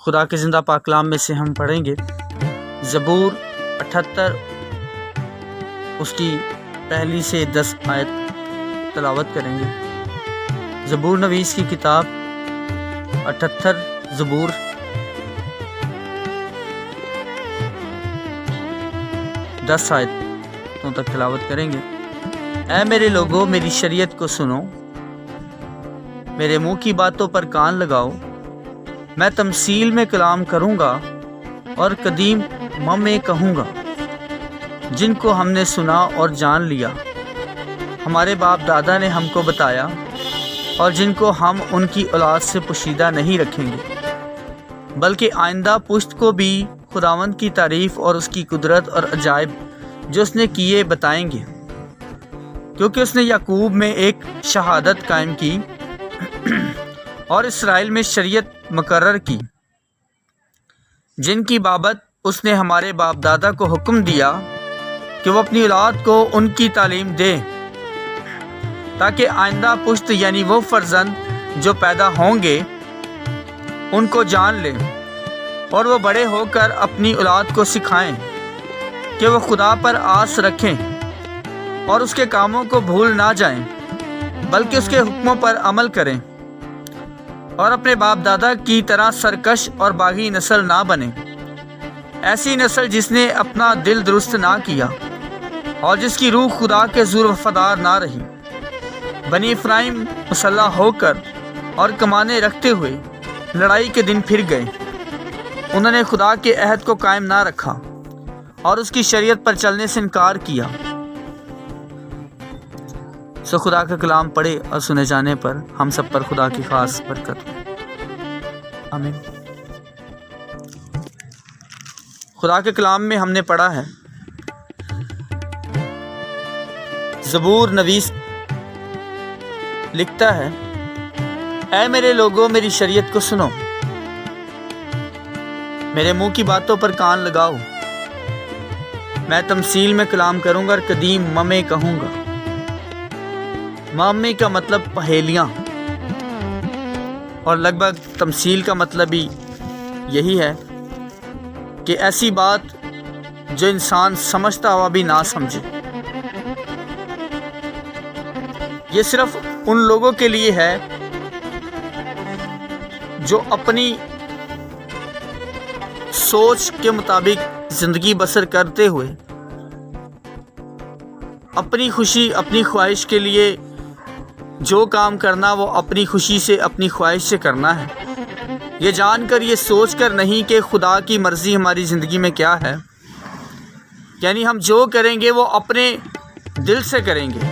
خدا کے زندہ پاک کلام میں سے ہم پڑھیں گے زبور 78 اس کی پہلی سے 10 آیت تلاوت کریں گے۔ زبور نویس کی کتاب 78 زبور دس آیتوں تک تلاوت کریں گے۔ اے میرے لوگوں، میری شریعت کو سنو، میرے منہ کی باتوں پر کان لگاؤ۔ میں تمثیل میں کلام کروں گا اور قدیم میں کہوں گا، جن کو ہم نے سنا اور جان لیا، ہمارے باپ دادا نے ہم کو بتایا، اور جن کو ہم ان کی اولاد سے پوشیدہ نہیں رکھیں گے، بلکہ آئندہ پشت کو بھی خداوند کی تعریف اور اس کی قدرت اور عجائب جو اس نے کیے بتائیں گے، کیونکہ اس نے یعقوب میں ایک شہادت قائم کی اور اسرائیل میں شریعت مقرر کی، جن کی بابت اس نے ہمارے باپ دادا کو حکم دیا کہ وہ اپنی اولاد کو ان کی تعلیم دے، تاکہ آئندہ پشت یعنی وہ فرزند جو پیدا ہوں گے ان کو جان لیں، اور وہ بڑے ہو کر اپنی اولاد کو سکھائیں کہ وہ خدا پر آس رکھیں اور اس کے کاموں کو بھول نہ جائیں، بلکہ اس کے حکموں پر عمل کریں، اور اپنے باپ دادا کی طرح سرکش اور باغی نسل نہ بنے، ایسی نسل جس نے اپنا دل درست نہ کیا اور جس کی روح خدا کے زور وفادار نہ رہی۔ بنی افرایم مسلح ہو کر اور کمانے رکھتے ہوئے لڑائی کے دن پھر گئے، انہوں نے خدا کے عہد کو قائم نہ رکھا اور اس کی شریعت پر چلنے سے انکار کیا۔ سو خدا کا کلام پڑھے اور سنے جانے پر ہم سب پر خدا کی خاص برکت ہو، آمین۔ خدا کے کلام میں ہم نے پڑھا ہے، زبور نویس لکھتا ہے، اے میرے لوگوں، میری شریعت کو سنو، میرے منہ کی باتوں پر کان لگاؤ۔ میں تمثیل میں کلام کروں گا اور قدیم میں کہوں گا۔ مامی کا مطلب پہیلیاں، اور لگ بھگ تمثیل کا مطلب بھی یہی ہے کہ ایسی بات جو انسان سمجھتا ہوا بھی نہ سمجھے۔ یہ صرف ان لوگوں کے لیے ہے جو اپنی سوچ کے مطابق زندگی بسر کرتے ہوئے اپنی خوشی، اپنی خواہش کے لیے جو کام کرنا وہ اپنی خوشی سے، اپنی خواہش سے کرنا ہے، یہ جان کر، یہ سوچ کر نہیں کہ خدا کی مرضی ہماری زندگی میں کیا ہے۔ یعنی ہم جو کریں گے وہ اپنے دل سے کریں گے۔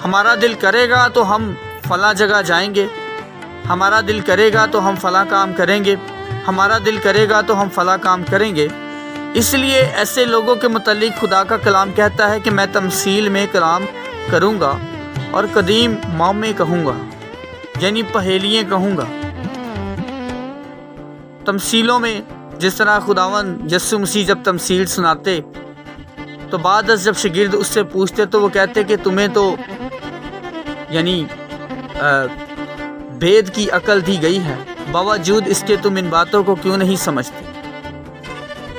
ہمارا دل کرے گا تو ہم فلاں جگہ جائیں گے، ہمارا دل کرے گا تو ہم فلاں کام کریں گے، ہمارا دل کرے گا تو ہم فلاں کام کریں گے۔ اس لیے ایسے لوگوں کے متعلق خدا کا کلام کہتا ہے کہ میں تمثیل میں کلام کروں گا اور قدیم میں کہوں گا، یعنی پہیلیاں کہوں گا۔ تمثیلوں میں جس طرح خداوند یسوع مسیح جب تمثیل سناتے تو بعد از جب شاگرد اس سے پوچھتے تو وہ کہتے کہ تمہیں تو یعنی بھید کی عقل دی گئی ہے، باوجود اس کے تم ان باتوں کو کیوں نہیں سمجھتے؟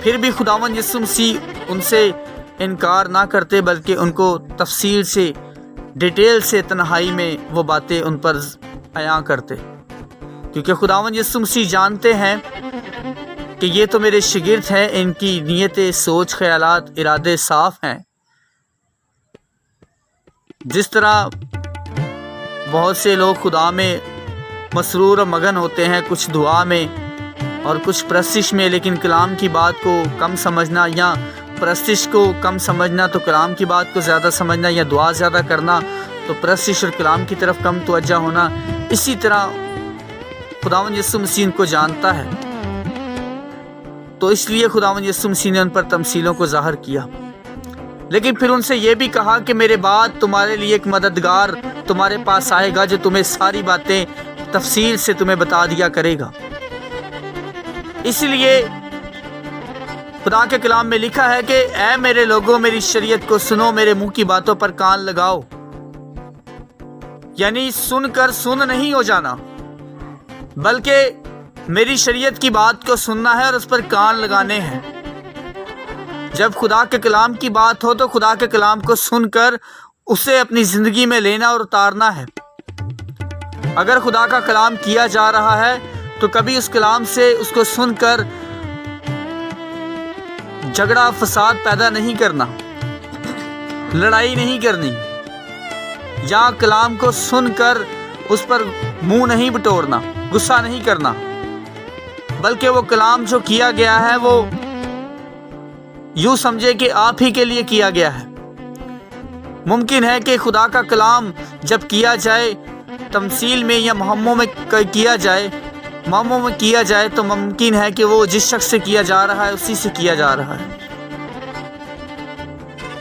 پھر بھی خداوند یسوع مسیح ان سے انکار نہ کرتے، بلکہ ان کو تفصیل سے، ڈیٹیل سے، تنہائی میں وہ باتیں ان پر عیاں کرتے، کیونکہ خداوند یسوع مسیح جانتے ہیں کہ یہ تو میرے شاگرد ہیں، ان کی نیتیں، سوچ، خیالات، ارادے صاف ہیں۔ جس طرح بہت سے لوگ خدا میں مسرور و مگن ہوتے ہیں، کچھ دعا میں اور کچھ پرستش میں، لیکن کلام کی بات کو کم سمجھنا، یا پرستش کو کم سمجھنا تو کلام کی بات کو زیادہ سمجھنا، یا دعا زیادہ کرنا تو پرستش اور کلام کی طرف کم توجہ ہونا، اسی طرح خداوند یسوع مسیح ان کو جانتا ہے، تو اس لیے خداوند یسوع مسیح نے ان پر تمثیلوں کو ظاہر کیا، لیکن پھر ان سے یہ بھی کہا کہ میرے بعد تمہارے لیے ایک مددگار تمہارے پاس آئے گا جو تمہیں ساری باتیں تفصیل سے تمہیں بتا دیا کرے گا۔ اس لیے خدا کے کلام میں لکھا ہے کہ اے میرے لوگوں، میری شریعت کو سنو، میرے منہ کی باتوں پر کان لگاؤ۔ یعنی سن کر سن نہیں ہو جانا، بلکہ میری شریعت کی بات کو سننا ہے اور اس پر کان لگانے ہیں۔ جب خدا کے کلام کی بات ہو تو خدا کے کلام کو سن کر اسے اپنی زندگی میں لینا اور اتارنا ہے۔ اگر خدا کا کلام کیا جا رہا ہے تو کبھی اس کلام سے اس کو سن کر جھگڑا فساد پیدا نہیں کرنا، لڑائی نہیں کرنی، یا کلام کو سن کر اس پر منہ نہیں بٹورنا، غصہ نہیں کرنا، بلکہ وہ کلام جو کیا گیا ہے وہ یوں سمجھے کہ آپ ہی کے لیے کیا گیا ہے۔ ممکن ہے کہ خدا کا کلام جب کیا جائے تمثیل میں یا مہموں میں کیا جائے تو ممکن ہے کہ وہ جس شخص سے کیا جا رہا ہے اسی سے کیا جا رہا ہے۔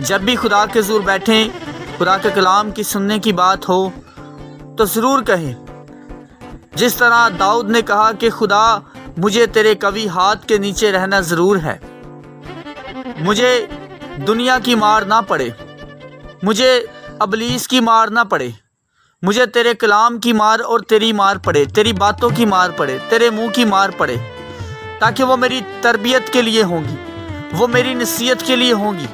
جب بھی خدا کے حضور بیٹھیں، خدا کے کلام کی سننے کی بات ہو تو ضرور کہیں، جس طرح داؤد نے کہا کہ خدا مجھے تیرے قوی ہاتھ کے نیچے رہنا ضرور ہے، مجھے دنیا کی مار نہ پڑے، مجھے ابلیس کی مار نہ پڑے، مجھے تیرے کلام کی مار اور تیری مار پڑے، تیری باتوں کی مار پڑے، تیرے منہ کی مار پڑے، تاکہ وہ میری تربیت کے لیے ہوں گی، وہ میری نصیحت کے لیے ہوں گی،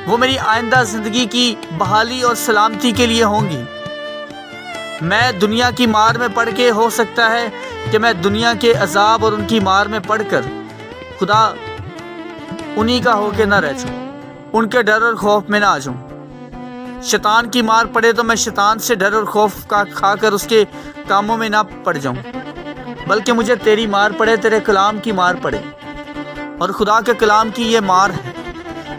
وہ میری آئندہ زندگی کی بحالی اور سلامتی کے لیے ہوں گی۔ میں دنیا کی مار میں پڑھ کے ہو سکتا ہے کہ میں دنیا کے عذاب اور ان کی مار میں پڑھ کر خدا انہی کا ہو کے نہ رہ جاؤں، ان کے ڈر اور خوف میں نہ آ جاؤں۔ شیطان کی مار پڑے تو میں شیطان سے ڈر اور خوف کا کھا کر اس کے کاموں میں نہ پڑ جاؤں، بلکہ مجھے تیری مار پڑے، تیرے کلام کی مار پڑے۔ اور خدا کے کلام کی یہ مار ہے،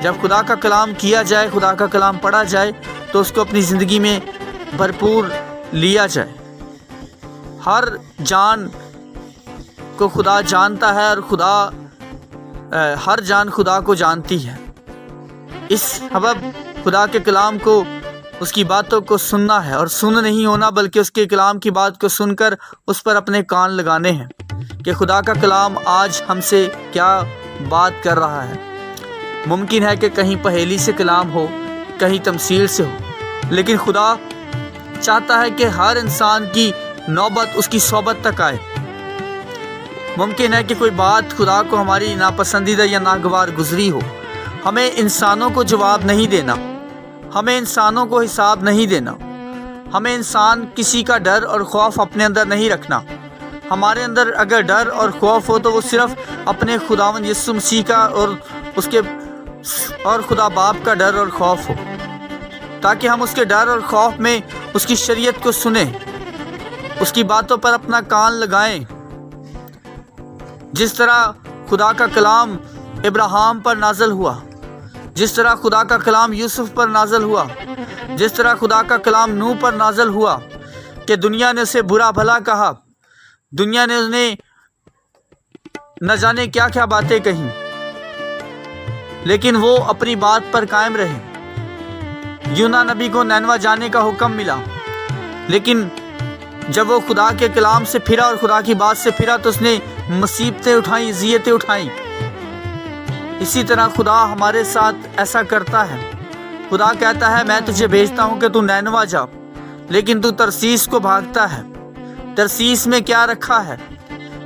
جب خدا کا کلام کیا جائے، خدا کا کلام پڑھا جائے تو اس کو اپنی زندگی میں بھرپور لیا جائے۔ ہر جان کو خدا جانتا ہے اور ہر جان خدا کو جانتی ہے۔ اس سبب خدا کے کلام کو، اس کی باتوں کو سننا ہے، اور سن نہیں ہونا بلکہ اس کے کلام کی بات کو سن کر اس پر اپنے کان لگانے ہیں کہ خدا کا کلام آج ہم سے کیا بات کر رہا ہے۔ ممکن ہے کہ کہیں پہیلی سے کلام ہو، کہیں تمثیل سے ہو، لیکن خدا چاہتا ہے کہ ہر انسان کی نوبت اس کی صحبت تک آئے۔ ممکن ہے کہ کوئی بات خدا کو ہماری ناپسندیدہ یا ناگوار گزری ہو، ہمیں انسانوں کو جواب نہیں دینا، ہمیں انسانوں کو حساب نہیں دینا، ہمیں انسان کسی کا ڈر اور خوف اپنے اندر نہیں رکھنا۔ ہمارے اندر اگر ڈر اور خوف ہو تو وہ صرف اپنے خداوند یسوع مسیح کا اور خدا باپ کا ڈر اور خوف ہو، تاکہ ہم اس کے ڈر اور خوف میں اس کی شریعت کو سنیں، اس کی باتوں پر اپنا کان لگائیں۔ جس طرح خدا کا کلام ابراہیم پر نازل ہوا، جس طرح خدا کا کلام یوسف پر نازل ہوا، جس طرح خدا کا کلام نوح پر نازل ہوا کہ دنیا نے اسے برا بھلا کہا، دنیا نے انہیں نہ جانے کیا کیا باتیں کہیں، لیکن وہ اپنی بات پر قائم رہے۔ یونا نبی کو نینوا جانے کا حکم ملا، لیکن جب وہ خدا کے کلام سے پھرا اور خدا کی بات سے پھرا تو اس نے مصیبتیں اٹھائیں، اذیتیں اٹھائیں۔ اسی طرح خدا ہمارے ساتھ ایسا کرتا ہے۔ خدا کہتا ہے میں تجھے بھیجتا ہوں کہ تو نینوا جا، لیکن تو ترسیس کو بھاگتا ہے۔ ترسیس میں کیا رکھا ہے؟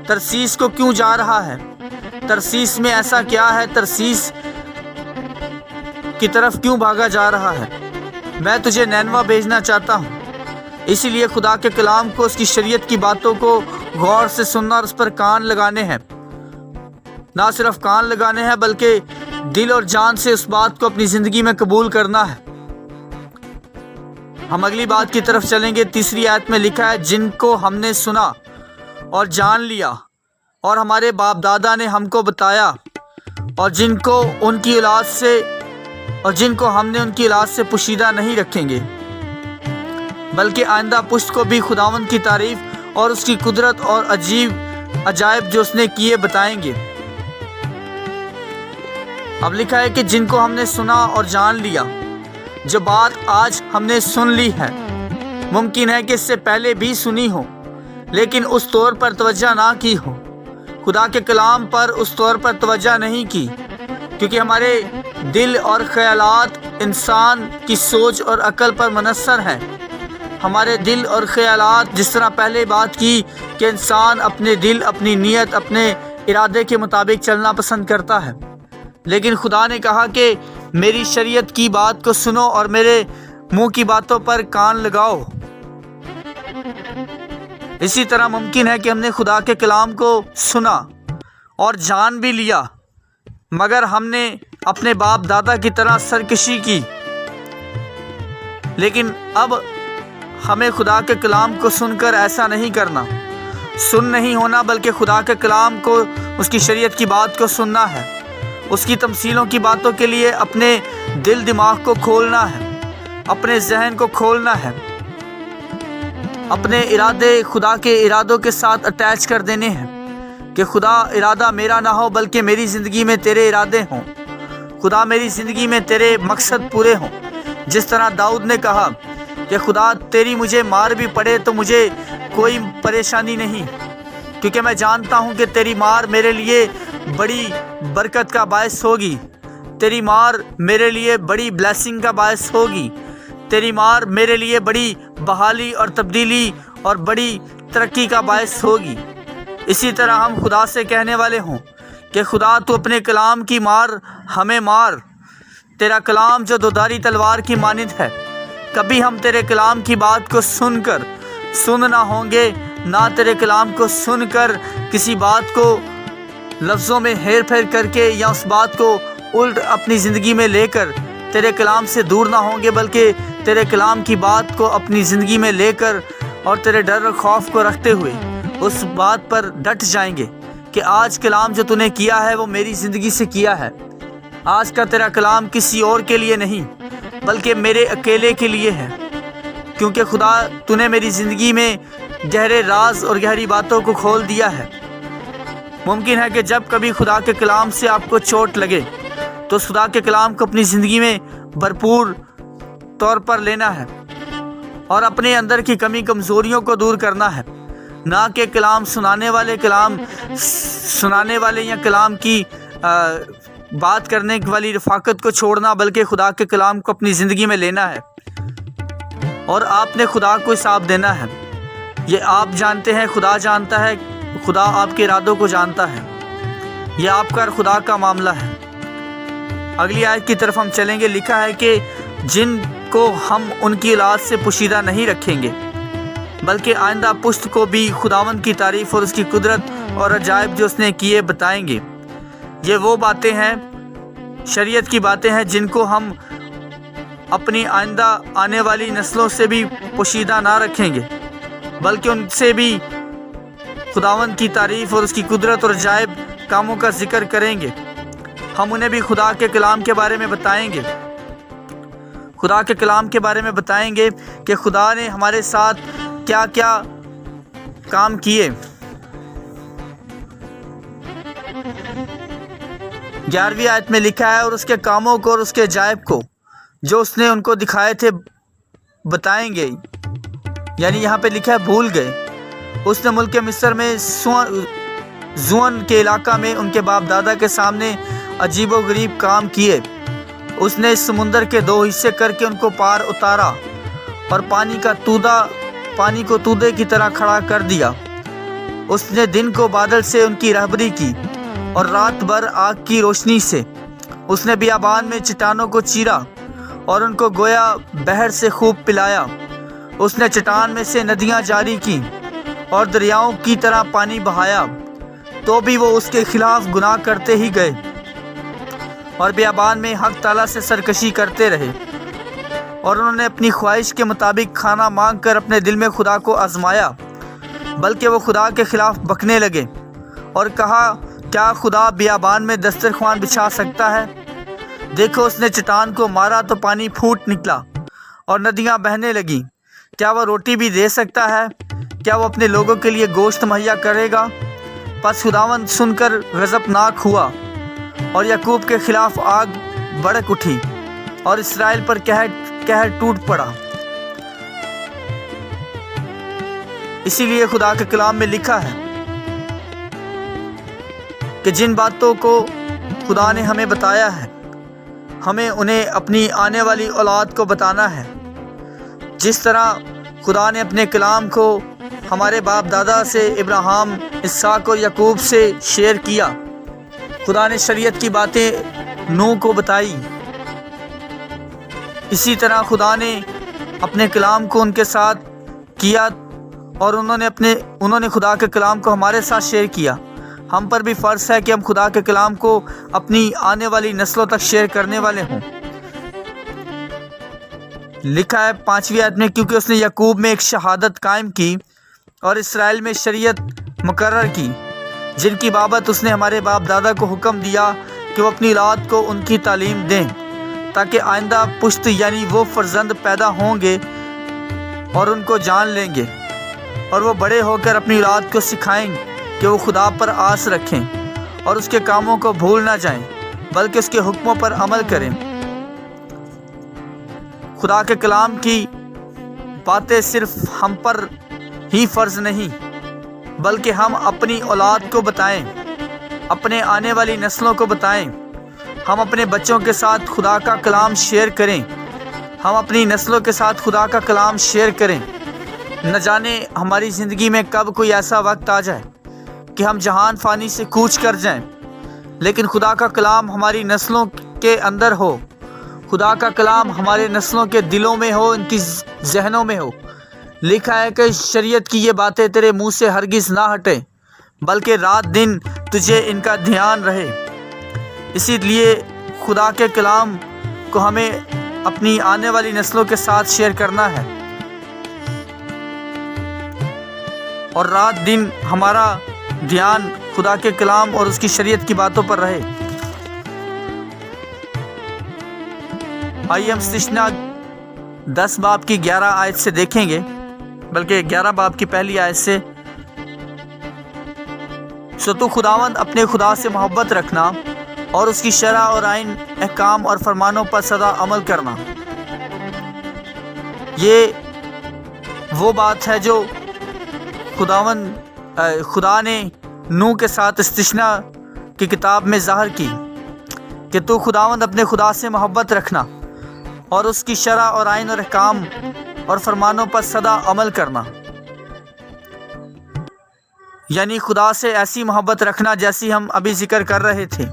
ترسیس کو کیوں جا رہا ہے؟ ترسیس میں ایسا کیا ہے؟ ترسیس کی طرف کیوں بھاگا جا رہا ہے؟ میں تجھے نینوا بھیجنا چاہتا ہوں۔ اسی لیے خدا کے کلام کو، اس کی شریعت کی باتوں کو غور سے سننا اور اس پر کان لگانے ہیں۔ نہ صرف کان لگانے ہیں بلکہ دل اور جان سے اس بات کو اپنی زندگی میں قبول کرنا ہے۔ ہم اگلی بات کی طرف چلیں گے۔ تیسری آیت میں لکھا ہے جن کو ہم نے سنا اور جان لیا اور ہمارے باپ دادا نے ہم کو بتایا، اور جن کو ہم نے ان کی اولاد سے پوشیدہ نہیں رکھیں گے، بلکہ آئندہ پشت کو بھی خداوند کی تعریف اور اس کی قدرت اور عجائب جو اس نے کیے بتائیں گے۔ اب لکھا ہے کہ جن کو ہم نے سنا اور جان لیا۔ جو بات آج ہم نے سن لی ہے، ممکن ہے کہ اس سے پہلے بھی سنی ہو لیکن اس طور پر توجہ نہ کی ہو، خدا کے کلام پر اس طور پر توجہ نہیں کی، کیونکہ ہمارے دل اور خیالات انسان کی سوچ اور عقل پر منحصر ہیں۔ ہمارے دل اور خیالات، جس طرح پہلے بات کی کہ انسان اپنے دل، اپنی نیت، اپنے ارادے کے مطابق چلنا پسند کرتا ہے، لیکن خدا نے کہا کہ میری شریعت کی بات کو سنو اور میرے منہ کی باتوں پر کان لگاؤ۔ اسی طرح ممکن ہے کہ ہم نے خدا کے کلام کو سنا اور جان بھی لیا، مگر ہم نے اپنے باپ دادا کی طرح سرکشی کی۔ لیکن اب ہمیں خدا کے کلام کو سن کر ایسا نہیں کرنا، سن نہیں ہونا، بلکہ خدا کے کلام کو، اس کی شریعت کی بات کو سننا ہے، اس کی تمثیلوں کی باتوں کے لیے اپنے دل دماغ کو کھولنا ہے، اپنے ذہن کو کھولنا ہے، اپنے ارادے خدا کے ارادوں کے ساتھ اٹیچ کر دینے ہیں کہ خدا ارادہ میرا نہ ہو بلکہ میری زندگی میں تیرے ارادے ہوں، خدا میری زندگی میں تیرے مقصد پورے ہوں۔ جس طرح داؤد نے کہا کہ خدا تیری مجھے مار بھی پڑے تو مجھے کوئی پریشانی نہیں، کیونکہ میں جانتا ہوں کہ تیری مار میرے لیے بڑی برکت کا باعث ہوگی، تیری مار میرے لیے بڑی بلیسنگ کا باعث ہوگی، تیری مار میرے لیے بڑی بحالی اور تبدیلی اور بڑی ترقی کا باعث ہوگی۔ اسی طرح ہم خدا سے کہنے والے ہوں کہ خدا تو اپنے کلام کی مار ہمیں مار، تیرا کلام جو دودھاری تلوار کی مانند ہے۔ کبھی ہم تیرے کلام کی بات کو سن کر سن نہ ہوں گے، نہ تیرے کلام کو سن کر کسی بات کو لفظوں میں ہیر پھیر کر کے یا اس بات کو الٹ اپنی زندگی میں لے کر تیرے کلام سے دور نہ ہوں گے، بلکہ تیرے کلام کی بات کو اپنی زندگی میں لے کر اور تیرے ڈر اور خوف کو رکھتے ہوئے اس بات پر ڈٹ جائیں گے کہ آج کلام جو تو نے کیا ہے وہ میری زندگی سے کیا ہے۔ آج کا تیرا کلام کسی اور کے لیے نہیں بلکہ میرے اکیلے کے لیے ہے، کیونکہ خدا تو نے میری زندگی میں گہرے راز اور گہری باتوں کو کھول دیا ہے۔ ممکن ہے کہ جب کبھی خدا کے کلام سے آپ کو چوٹ لگے تو اس خدا کے کلام کو اپنی زندگی میں بھرپور طور پر لینا ہے اور اپنے اندر کی کمی کمزوریوں کو دور کرنا ہے، نہ کہ کلام سنانے والے یا کلام کی بات کرنے والی رفاقت کو چھوڑنا، بلکہ خدا کے کلام کو اپنی زندگی میں لینا ہے اور آپ نے خدا کو حساب دینا ہے۔ یہ آپ جانتے ہیں، خدا جانتا ہے، خدا آپ کے ارادوں کو جانتا ہے، یہ آپ کا اور خدا کا معاملہ ہے۔ اگلی آیت کی طرف ہم چلیں گے۔ لکھا ہے کہ جن کو ہم ان کی اولاد سے پوشیدہ نہیں رکھیں گے بلکہ آئندہ پشت کو بھی خداوند کی تعریف اور اس کی قدرت اور عجائب جو اس نے کیے بتائیں گے۔ یہ وہ باتیں ہیں، شریعت کی باتیں ہیں، جن کو ہم اپنی آئندہ آنے والی نسلوں سے بھی پوشیدہ نہ رکھیں گے بلکہ ان سے بھی خداوند کی تعریف اور اس کی قدرت اور عجائب کاموں کا ذکر کریں گے۔ ہم انہیں بھی خدا کے کلام کے بارے میں بتائیں گے، خدا کے کلام کے بارے میں بتائیں گے کہ خدا نے ہمارے ساتھ کیا کیا کام کیے۔ 11ویں آیت میں لکھا ہے، اور اس کے کاموں کو اور اس کے عجائب کو جو اس نے ان کو دکھائے تھے بتائیں گے، یعنی یہاں پہ لکھا ہے بھول گئے۔ اس نے ملک مصر میں زون کے علاقہ میں ان کے باپ دادا کے سامنے عجیب و غریب کام کیے۔ اس نے اس سمندر کے 2 حصے کر کے ان کو پار اتارا اور پانی کو تودے کی طرح کھڑا کر دیا۔ اس نے دن کو بادل سے ان کی رہبری کی اور رات بھر آگ کی روشنی سے۔ اس نے بیابان میں چٹانوں کو چیرا اور ان کو گویا بحر سے خوب پلایا۔ اس نے چٹان میں سے ندیاں جاری کی اور دریاؤں کی طرح پانی بہایا، تو بھی وہ اس کے خلاف گناہ کرتے ہی گئے اور بیابان میں حق تعالیٰ سے سرکشی کرتے رہے، اور انہوں نے اپنی خواہش کے مطابق کھانا مانگ کر اپنے دل میں خدا کو آزمایا، بلکہ وہ خدا کے خلاف بکنے لگے اور کہا، کیا خدا بیابان میں دسترخوان بچھا سکتا ہے؟ دیکھو، اس نے چٹان کو مارا تو پانی پھوٹ نکلا اور ندیاں بہنے لگیں۔ کیا وہ روٹی بھی دے سکتا ہے؟ کیا وہ اپنے لوگوں کے لیے گوشت مہیا کرے گا؟ پس خداوند سن کر غضبناک ہوا اور یعقوب کے خلاف آگ بھڑک اٹھی اور اسرائیل پر قہر ٹوٹ پڑا۔ اسی لیے خدا کے کلام میں لکھا ہے کہ جن باتوں کو خدا نے ہمیں بتایا ہے ہمیں انہیں اپنی آنے والی اولاد کو بتانا ہے، جس طرح خدا نے اپنے کلام کو ہمارے باپ دادا سے ابراہیم، اسحاق اور یعقوب سے شیئر کیا۔ خدا نے شریعت کی باتیں نوح کو بتائی۔ اسی طرح خدا نے اپنے کلام کو ان کے ساتھ کیا اور انہوں نے خدا کے کلام کو ہمارے ساتھ شیئر کیا۔ ہم پر بھی فرض ہے کہ ہم خدا کے کلام کو اپنی آنے والی نسلوں تک شیئر کرنے والے ہوں۔ لکھا ہے 5ویں آیت میں، کیونکہ اس نے یعقوب میں ایک شہادت قائم کی اور اسرائیل میں شریعت مقرر کی، جن کی بابت اس نے ہمارے باپ دادا کو حکم دیا کہ وہ اپنی اولاد کو ان کی تعلیم دیں، تاکہ آئندہ پشت یعنی وہ فرزند پیدا ہوں گے اور ان کو جان لیں گے، اور وہ بڑے ہو کر اپنی اولاد کو سکھائیں کہ وہ خدا پر آس رکھیں اور اس کے کاموں کو بھول نہ جائیں، بلکہ اس کے حکموں پر عمل کریں۔ خدا کے کلام کی باتیں صرف ہم پر ہی فرض نہیں، بلکہ ہم اپنی اولاد کو بتائیں، اپنے آنے والی نسلوں کو بتائیں۔ ہم اپنے بچوں کے ساتھ خدا کا کلام شیئر کریں، ہم اپنی نسلوں کے ساتھ خدا کا کلام شیئر کریں۔ نہ جانے ہماری زندگی میں کب کوئی ایسا وقت آ جائے کہ ہم جہان فانی سے کوچ کر جائیں، لیکن خدا کا کلام ہماری نسلوں کے اندر ہو، خدا کا کلام ہمارے نسلوں کے دلوں میں ہو، ان کی ذہنوں میں ہو۔ لکھا ہے کہ شریعت کی یہ باتیں تیرے منہ سے ہرگز نہ ہٹیں، بلکہ رات دن تجھے ان کا دھیان رہے۔ اسی لیے خدا کے کلام کو ہمیں اپنی آنے والی نسلوں کے ساتھ شیئر کرنا ہے، اور رات دن ہمارا دھیان خدا کے کلام اور اس کی شریعت کی باتوں پر رہے۔ آئیے ہم استثنا 10 باب کی 11 آیت سے دیکھیں گے، بلکہ 11 باب کی پہلی آیت سے۔ سو تو خداوند اپنے خدا سے محبت رکھنا اور اس کی شرع اور آئین، احکام اور فرمانوں پر سدا عمل کرنا۔ یہ وہ بات ہے جو خدا نے نوح کے ساتھ استثنا کی کتاب میں ظاہر کی کہ تو خداوند اپنے خدا سے محبت رکھنا اور اس کی شرع اور آئین اور احکام اور فرمانوں پر سدا عمل کرنا، یعنی خدا سے ایسی محبت رکھنا جیسی ہم ابھی ذکر کر رہے تھے،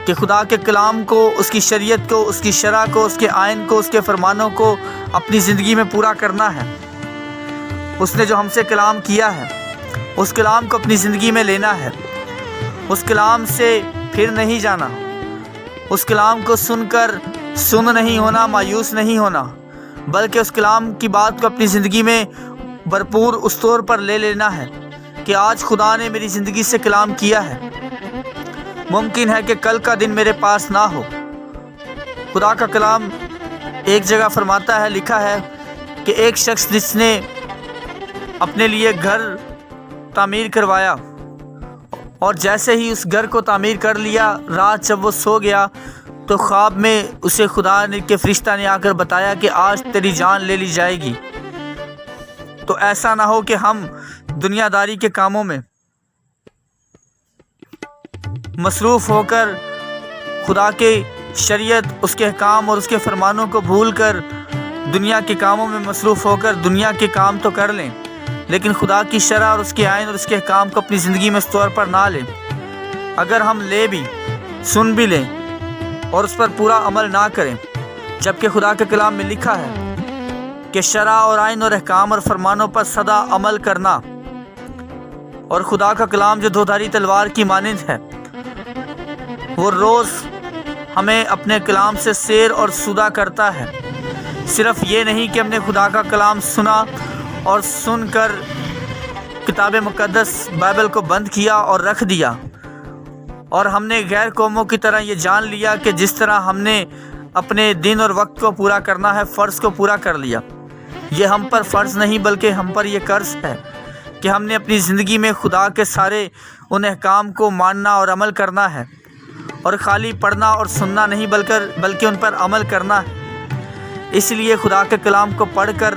کہ خدا کے کلام کو، اس کی شریعت کو، اس کی شرع کو، اس کے آئین کو، اس کے فرمانوں کو اپنی زندگی میں پورا کرنا ہے۔ اس نے جو ہم سے کلام کیا ہے، اس کلام کو اپنی زندگی میں لینا ہے، اس کلام سے پھر نہیں جانا، اس کلام کو سن کر سن نہیں ہونا، مایوس نہیں ہونا، بلکہ اس کلام کی بات کو اپنی زندگی میں بھرپور اس طور پر لے لینا ہے کہ آج خدا نے میری زندگی سے کلام کیا ہے، ممکن ہے کہ کل کا دن میرے پاس نہ ہو۔ خدا کا کلام ایک جگہ فرماتا ہے، لکھا ہے کہ ایک شخص جس نے اپنے لیے گھر تعمیر کروایا، اور جیسے ہی اس گھر کو تعمیر کر لیا، رات جب وہ سو گیا تو خواب میں اسے خدا کے فرشتہ نے آ کر بتایا کہ آج تیری جان لے لی جائے گی۔ تو ایسا نہ ہو کہ ہم دنیا داری کے کاموں میں مصروف ہو کر خدا کے شریعت، اس کے احکام اور اس کے فرمانوں کو بھول کر دنیا کے کاموں میں مصروف ہو کر دنیا کے کام تو کر لیں، لیکن خدا کی شرع اور اس کے آئین اور اس کے احکام کو اپنی زندگی میں اس طور پر نہ لیں۔ اگر ہم لے بھی، سن بھی لیں اور اس پر پورا عمل نہ کریں، جبکہ خدا کے کلام میں لکھا ہے کہ شرع اور آئین اور احکام اور فرمانوں پر سدا عمل کرنا، اور خدا کا کلام جو دھودھاری تلوار کی مانند ہے، وہ روز ہمیں اپنے کلام سے سیر اور سودہ کرتا ہے۔ صرف یہ نہیں کہ ہم نے خدا کا کلام سنا اور سن کر کتاب مقدس بائبل کو بند کیا اور رکھ دیا، اور ہم نے غیر قوموں کی طرح یہ جان لیا کہ جس طرح ہم نے اپنے دن اور وقت کو پورا کرنا ہے، فرض کو پورا کر لیا۔ یہ ہم پر فرض نہیں، بلکہ ہم پر یہ قرض ہے کہ ہم نے اپنی زندگی میں خدا کے سارے ان احکام کو ماننا اور عمل کرنا ہے، اور خالی پڑھنا اور سننا نہیں، بلکہ ان پر عمل کرنا ہے۔ اس لیے خدا کے کلام کو پڑھ کر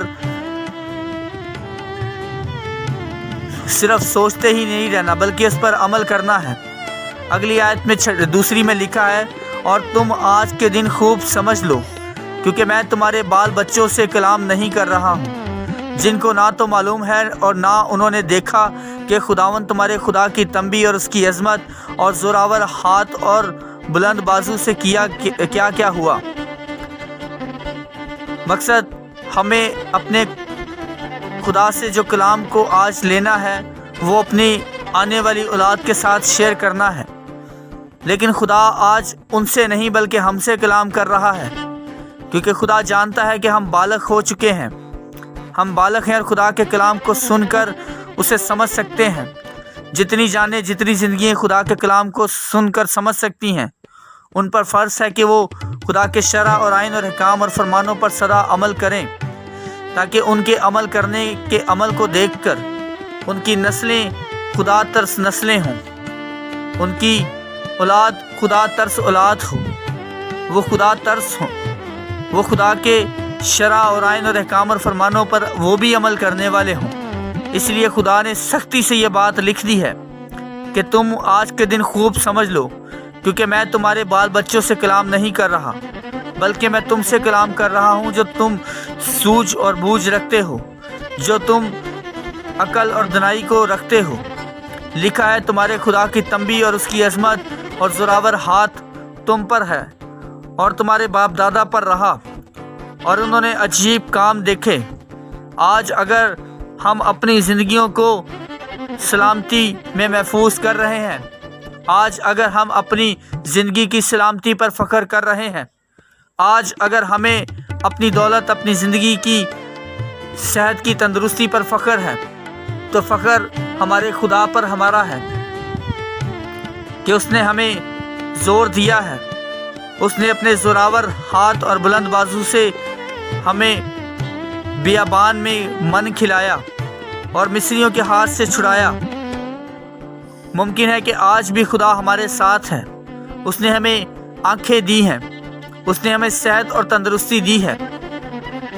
صرف سوچتے ہی نہیں رہنا، بلکہ اس پر عمل کرنا ہے۔ اگلی آیت میں دوسری میں لکھا ہے، اور تم آج کے دن خوب سمجھ لو کیونکہ میں تمہارے بال بچوں سے کلام نہیں کر رہا ہوں، جن کو نہ تو معلوم ہے اور نہ انہوں نے دیکھا کہ خداوند تمہارے خدا کی تنبیہ اور اس کی عظمت اور زوراور ہاتھ اور بلند بازو سے کیا ہوا۔ مقصد ہمیں اپنے خدا سے جو کلام کو آج لینا ہے وہ اپنی آنے والی اولاد کے ساتھ شیئر کرنا ہے، لیکن خدا آج ان سے نہیں بلکہ ہم سے کلام کر رہا ہے، کیونکہ خدا جانتا ہے کہ ہم بالغ ہو چکے ہیں، ہم بالغ ہیں اور خدا کے کلام کو سن کر اسے سمجھ سکتے ہیں۔ جتنی جانیں جتنی زندگیاں خدا کے کلام کو سن کر سمجھ سکتی ہیں، ان پر فرض ہے کہ وہ خدا کے شرع اور آئین اور احکام اور فرمانوں پر سدا عمل کریں، تاکہ ان کے عمل کرنے کے عمل کو دیکھ کر ان کی نسلیں خدا ترس نسلیں ہوں، ان کی اولاد خدا ترس اولاد ہو، وہ خدا ترس ہوں، وہ خدا کے شرع اور آئین اور احکام اور فرمانوں پر وہ بھی عمل کرنے والے ہوں۔ اس لیے خدا نے سختی سے یہ بات لکھ دی ہے کہ تم آج کے دن خوب سمجھ لو، کیونکہ میں تمہارے بال بچوں سے کلام نہیں کر رہا، بلکہ میں تم سے کلام کر رہا ہوں جو تم سوجھ اور بوجھ رکھتے ہو، جو تم عقل اور دانائی کو رکھتے ہو۔ لکھا ہے تمہارے خدا کی تنبیہ اور اس کی عظمت اور زوراور ہاتھ تم پر ہے اور تمہارے باپ دادا پر رہا، اور انہوں نے عجیب کام دیکھے۔ آج اگر ہم اپنی زندگیوں کو سلامتی میں محفوظ کر رہے ہیں، آج اگر ہم اپنی زندگی کی سلامتی پر فخر کر رہے ہیں، آج اگر ہمیں اپنی دولت، اپنی زندگی کی صحت کی تندرستی پر فخر ہے، تو فخر ہمارے خدا پر ہمارا ہے کہ اس نے ہمیں زور دیا ہے، اس نے اپنے زوراور ہاتھ اور بلند بازو سے ہمیں بیابان میں من کھلایا اور مصریوں کے ہاتھ سے چھڑایا۔ ممکن ہے کہ آج بھی خدا ہمارے ساتھ ہے، اس نے ہمیں آنکھیں دی ہیں، اس نے ہمیں صحت اور تندرستی دی ہے،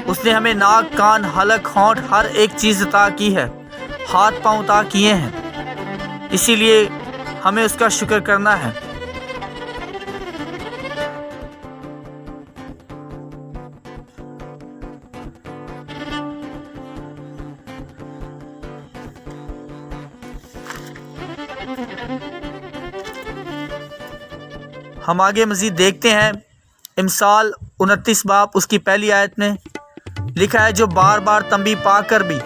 اس نے ہمیں ناک، کان، حلق، ہونٹ، ہر ایک چیز عطا کی ہے، ہاتھ پاؤں عطا کیے ہیں، اسی لیے ہمیں اس کا شکر کرنا ہے۔ ہم آگے مزید دیکھتے ہیں، امثال 29 باب اس کی پہلی آیت میں لکھا ہے، جو بار بار تنبیہ پا کر بھی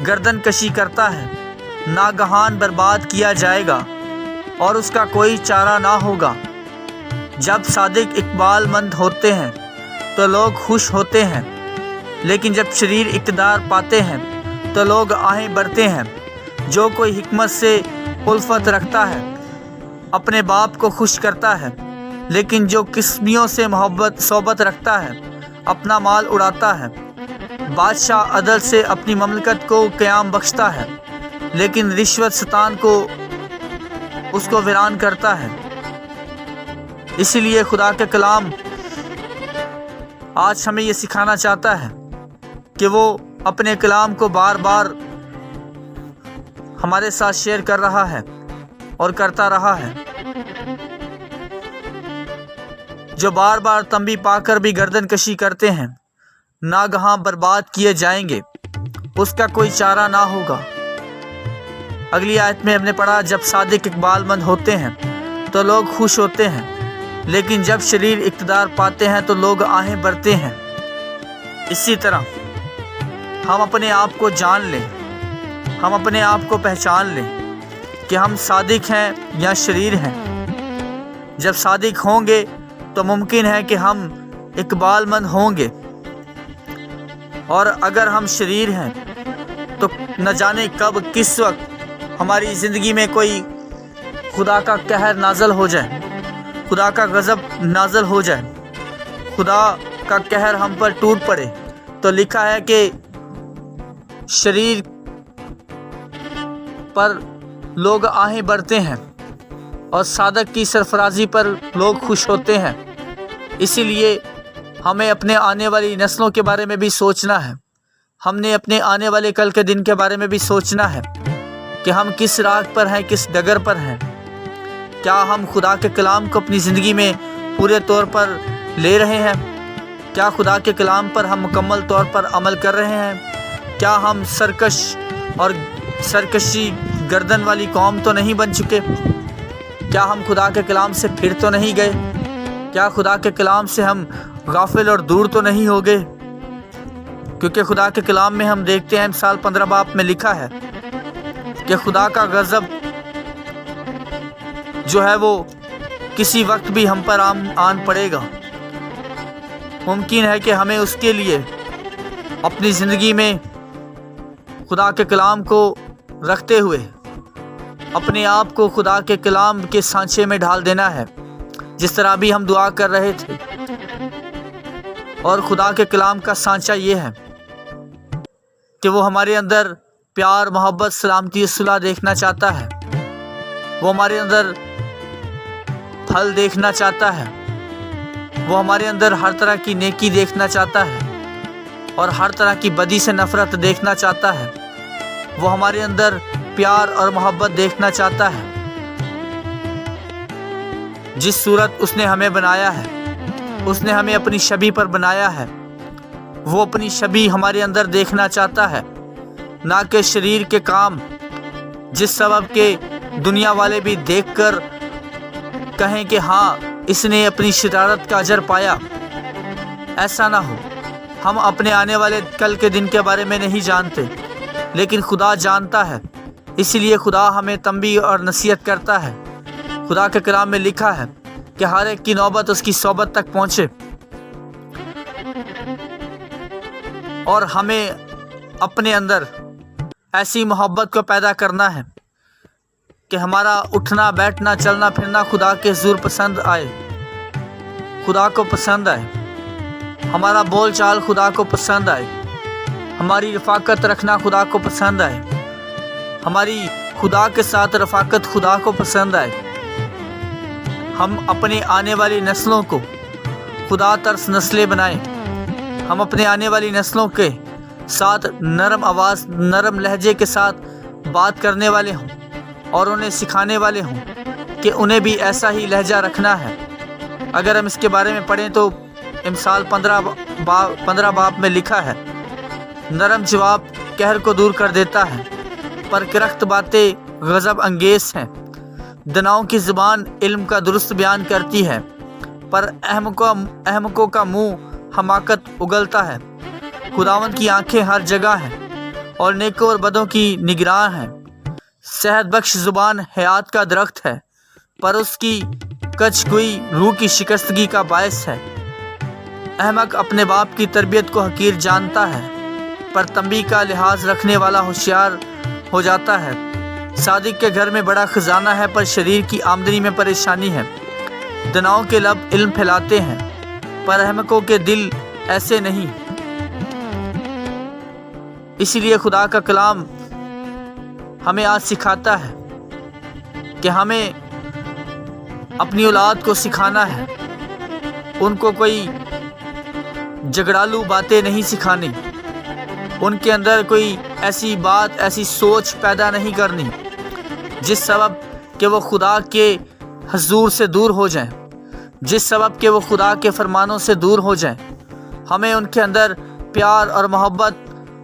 گردن کشی کرتا ہے ناگہان برباد کیا جائے گا اور اس کا کوئی چارہ نہ ہوگا۔ جب صادق اقبال مند ہوتے ہیں تو لوگ خوش ہوتے ہیں، لیکن جب شریر اقتدار پاتے ہیں تو لوگ آہیں بھرتے ہیں۔ جو کوئی حکمت سے الفت رکھتا ہے اپنے باپ کو خوش کرتا ہے، لیکن جو قسمیوں سے صحبت رکھتا ہے اپنا مال اڑاتا ہے۔ بادشاہ عدل سے اپنی مملکت کو قیام بخشتا ہے، لیکن رشوت ستان کو اس کو ویران کرتا ہے۔ اسی لیے خدا کے کلام آج ہمیں یہ سکھانا چاہتا ہے کہ وہ اپنے کلام کو بار بار ہمارے ساتھ شیئر کر رہا ہے اور کرتا رہا ہے۔ جو بار بار تنبیہ پا کر بھی گردن کشی کرتے ہیں ناگہاں برباد کیے جائیں گے، اس کا کوئی چارہ نہ ہوگا۔ اگلی آیت میں ہم نے پڑھا، جب صادق اقبال مند ہوتے ہیں تو لوگ خوش ہوتے ہیں، لیکن جب شریر اقتدار پاتے ہیں تو لوگ آہیں بھرتے ہیں۔ اسی طرح ہم اپنے آپ کو جان لیں، ہم اپنے آپ کو پہچان لیں کہ ہم صادق ہیں یا شریر ہیں۔ جب صادق ہوں گے تو ممکن ہے کہ ہم اقبال مند ہوں گے، اور اگر ہم شریر ہیں تو نہ جانے کب کس وقت ہماری زندگی میں کوئی خدا کا قہر نازل ہو جائے، خدا کا غضب نازل ہو جائے، خدا کا قہر ہم پر ٹوٹ پڑے۔ تو لکھا ہے کہ شریر پر لوگ آہیں بھرتے ہیں اور صادق کی سرفرازی پر لوگ خوش ہوتے ہیں۔ اسی لیے ہمیں اپنے آنے والی نسلوں کے بارے میں بھی سوچنا ہے، ہم نے اپنے آنے والے کل کے دن کے بارے میں بھی سوچنا ہے کہ ہم کس راہ پر ہیں، کس ڈگر پر ہیں۔ کیا ہم خدا کے کلام کو اپنی زندگی میں پورے طور پر لے رہے ہیں؟ کیا خدا کے کلام پر ہم مکمل طور پر عمل کر رہے ہیں؟ کیا ہم سرکشی گردن والی قوم تو نہیں بن چکے؟ کیا ہم خدا کے کلام سے پھر تو نہیں گئے؟ کیا خدا کے کلام سے ہم غافل اور دور تو نہیں ہو گئے؟ کیونکہ خدا کے کلام میں ہم دیکھتے ہیں مثال 15 باب میں لکھا ہے کہ خدا کا غضب جو ہے وہ کسی وقت بھی ہم پر آن پڑے گا۔ ممکن ہے کہ ہمیں اس کے لیے اپنی زندگی میں خدا کے کلام کو رکھتے ہوئے اپنے آپ کو خدا کے کلام کے سانچے میں ڈھال دینا ہے، جس طرح بھی ہم دعا کر رہے تھے۔ اور خدا کے کلام کا سانچہ یہ ہے کہ وہ ہمارے اندر پیار، محبت، سلامتی، صلح دیکھنا چاہتا ہے۔ وہ ہمارے اندر پھل دیکھنا چاہتا ہے۔ وہ ہمارے اندر ہر طرح کی نیکی دیکھنا چاہتا ہے اور ہر طرح کی بدی سے نفرت دیکھنا چاہتا ہے۔ وہ ہمارے اندر پیار اور محبت دیکھنا چاہتا ہے۔ جس صورت اس نے ہمیں بنایا ہے، اس نے ہمیں اپنی شبیہ پر بنایا ہے، وہ اپنی شبیہ ہمارے اندر دیکھنا چاہتا ہے، نہ کہ شریر کے کام جس سبب کے دنیا والے بھی دیکھ کر کہیں کہ ہاں اس نے اپنی شرارت کا اجر پایا۔ ایسا نہ ہو۔ ہم اپنے آنے والے کل کے دن کے بارے میں نہیں جانتے، لیکن خدا جانتا ہے، اسی لیے خدا ہمیں تنبیہ اور نصیحت کرتا ہے۔ خدا کے کلام میں لکھا ہے کہ ہر ایک کی نوبت اس کی صحبت تک پہنچے، اور ہمیں اپنے اندر ایسی محبت کو پیدا کرنا ہے کہ ہمارا اٹھنا بیٹھنا چلنا پھرنا خدا کے حضور پسند آئے، خدا کو پسند آئے، ہمارا بول چال خدا کو پسند آئے، ہماری رفاقت رکھنا خدا کو پسند آئے، ہماری خدا کے ساتھ رفاقت خدا کو پسند آئے۔ ہم اپنے آنے والی نسلوں کو خدا ترس نسلیں بنائیں۔ ہم اپنے آنے والی نسلوں کے ساتھ نرم آواز، نرم لہجے کے ساتھ بات کرنے والے ہوں اور انہیں سکھانے والے ہوں کہ انہیں بھی ایسا ہی لہجہ رکھنا ہے۔ اگر ہم اس کے بارے میں پڑھیں تو امثال 15 باب میں لکھا ہے، نرم جواب قہر کو دور کر دیتا ہے، پر کرخت باتیں غضب انگیز ہیں۔ دناؤں کی زبان علم کا درست بیان کرتی ہے، پر احمقوں کا منہ حماقت اگلتا ہے۔ خداوند کی آنکھیں ہر جگہ ہیں اور نیکوں اور بدوں کی نگراں ہیں۔ صحت بخش زبان حیات کا درخت ہے، پر اس کی کچ گوئی روح کی شکستگی کا باعث ہے۔ احمق اپنے باپ کی تربیت کو حقیر جانتا ہے، پر تنبیہ کا لحاظ رکھنے والا ہوشیار ہو جاتا ہے۔ صادق کے گھر میں بڑا خزانہ ہے، پر شریر کی آمدنی میں پریشانی ہے۔ دناؤں کے لب علم پھیلاتے ہیں، پر احمقوں کے دل ایسے نہیں۔ اسی لیے خدا کا کلام ہمیں آج سکھاتا ہے کہ ہمیں اپنی اولاد کو سکھانا ہے، ان کو کوئی جھگڑالو باتیں نہیں سکھانی، ان کے اندر کوئی ایسی بات، ایسی سوچ پیدا نہیں کرنی جس سبب کہ وہ خدا کے حضور سے دور ہو جائیں، جس سبب کہ وہ خدا کے فرمانوں سے دور ہو جائیں۔ ہمیں ان کے اندر پیار اور محبت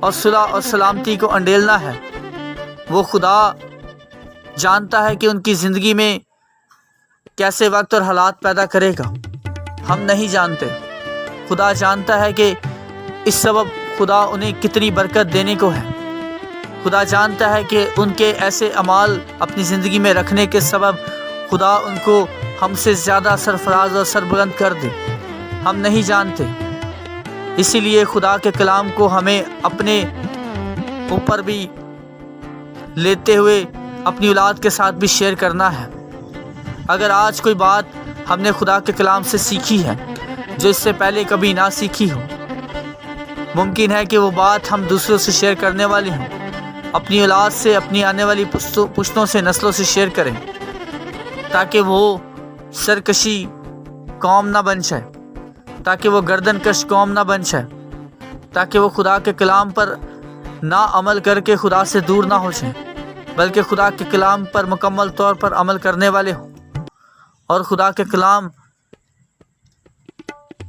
اور صلح اور سلامتی کو انڈیلنا ہے۔ وہ خدا جانتا ہے کہ ان کی زندگی میں کیسے وقت اور حالات پیدا کرے گا، ہم نہیں جانتے۔ خدا جانتا ہے کہ اس سبب خدا انہیں کتنی برکت دینے کو ہے۔ خدا جانتا ہے کہ ان کے ایسے اعمال اپنی زندگی میں رکھنے کے سبب خدا ان کو ہم سے زیادہ سرفراز اور سربلند کر دے، ہم نہیں جانتے۔ اسی لیے خدا کے کلام کو ہمیں اپنے اوپر بھی لیتے ہوئے اپنی اولاد کے ساتھ بھی شیئر کرنا ہے۔ اگر آج کوئی بات ہم نے خدا کے کلام سے سیکھی ہے جو اس سے پہلے کبھی نہ سیکھی ہو، ممکن ہے کہ وہ بات ہم دوسروں سے شیئر کرنے والے ہوں، اپنی اولاد سے، اپنی آنے والی پشتوں سے، نسلوں سے شیئر کریں، تاکہ وہ سرکشی قوم نہ بن جائے، تاکہ وہ گردن کش قوم نہ بن جائے، تاکہ وہ خدا کے کلام پر نہ عمل کر کے خدا سے دور نہ ہو جائیں، بلکہ خدا کے کلام پر مکمل طور پر عمل کرنے والے ہوں اور خدا کے کلام